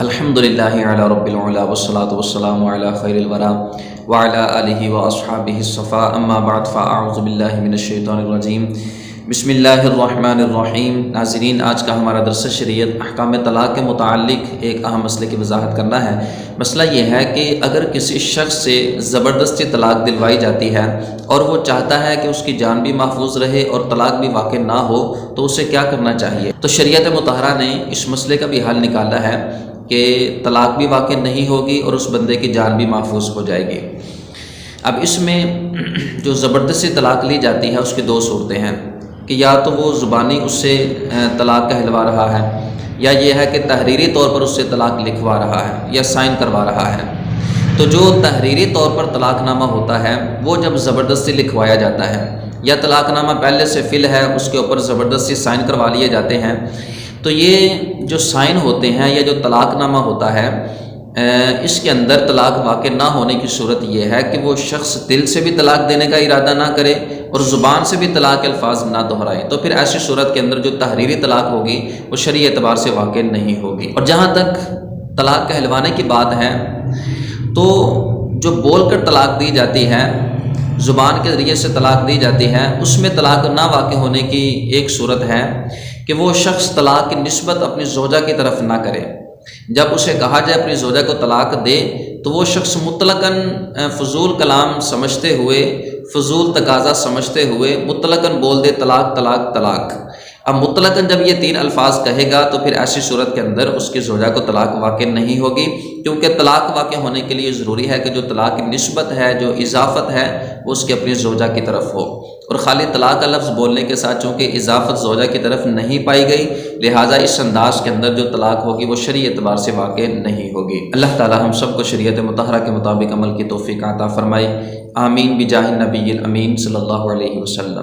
الحمدللہ علی رب العلا والصلاة والسلام علی خیر الورا وعلی آلہ واصحابہ الصفا اما بعد فاعوذ باللہ من الشیطان الرجیم بسم اللہ الرحمن الرحیم۔ ناظرین، آج کا ہمارا درس شریعت احکام طلاق کے متعلق ایک اہم مسئلے کی وضاحت کرنا ہے۔ مسئلہ یہ ہے کہ اگر کسی شخص سے زبردستی طلاق دلوائی جاتی ہے اور وہ چاہتا ہے کہ اس کی جان بھی محفوظ رہے اور طلاق بھی واقع نہ ہو تو اسے کیا کرنا چاہیے؟ تو شریعت مطہرہ نے اس مسئلے کا بھی حل نکالا ہے کہ طلاق بھی واقع نہیں ہوگی اور اس بندے کی جان بھی محفوظ ہو جائے گی۔ اب اس میں جو زبردستی طلاق لی جاتی ہے اس کی دو صورتیں ہیں کہ یا تو وہ زبانی اس سے طلاق کہلوا رہا ہے، یا یہ ہے کہ تحریری طور پر اس سے طلاق لکھوا رہا ہے یا سائن کروا رہا ہے۔ تو جو تحریری طور پر طلاق نامہ ہوتا ہے وہ جب زبردستی لکھوایا جاتا ہے یا طلاق نامہ پہلے سے فل ہے اس کے اوپر زبردستی سائن کروا لیے جاتے ہیں، تو یہ جو سائن ہوتے ہیں یا جو طلاق نامہ ہوتا ہے اس کے اندر طلاق واقع نہ ہونے کی صورت یہ ہے کہ وہ شخص دل سے بھی طلاق دینے کا ارادہ نہ کرے اور زبان سے بھی طلاق کے الفاظ نہ دہرائے، تو پھر ایسی صورت کے اندر جو تحریری طلاق ہوگی وہ شرعی اعتبار سے واقع نہیں ہوگی۔ اور جہاں تک طلاق کہلوانے کی بات ہے تو جو بول کر طلاق دی جاتی ہے، زبان کے ذریعے سے طلاق دی جاتی ہے، اس میں طلاق نہ واقع ہونے کی ایک صورت ہے کہ وہ شخص طلاق کی نسبت اپنی زوجہ کی طرف نہ کرے۔ جب اسے کہا جائے اپنی زوجہ کو طلاق دے تو وہ شخص مطلقاً فضول کلام سمجھتے ہوئے، فضول تقاضا سمجھتے ہوئے مطلقاً بول دے طلاق طلاق طلاق۔ اب مطلقاً جب یہ تین الفاظ کہے گا تو پھر ایسی صورت کے اندر اس کی زوجہ کو طلاق واقع نہیں ہوگی، کیونکہ طلاق واقع ہونے کے لیے ضروری ہے کہ جو طلاق کی نسبت ہے، جو اضافت ہے، وہ اس کی اپنی زوجہ کی طرف ہو، اور خالی طلاق کا لفظ بولنے کے ساتھ چونکہ اضافت زوجہ کی طرف نہیں پائی گئی، لہٰذا اس انداز کے اندر جو طلاق ہوگی وہ شرعی اعتبار سے واقع نہیں ہوگی۔ اللہ تعالی ہم سب کو شریعت مطہرہ کے مطابق عمل کی توفیق عطا فرمائے، آمین بجاہ النبی الامین صلی اللہ علیہ وسلم۔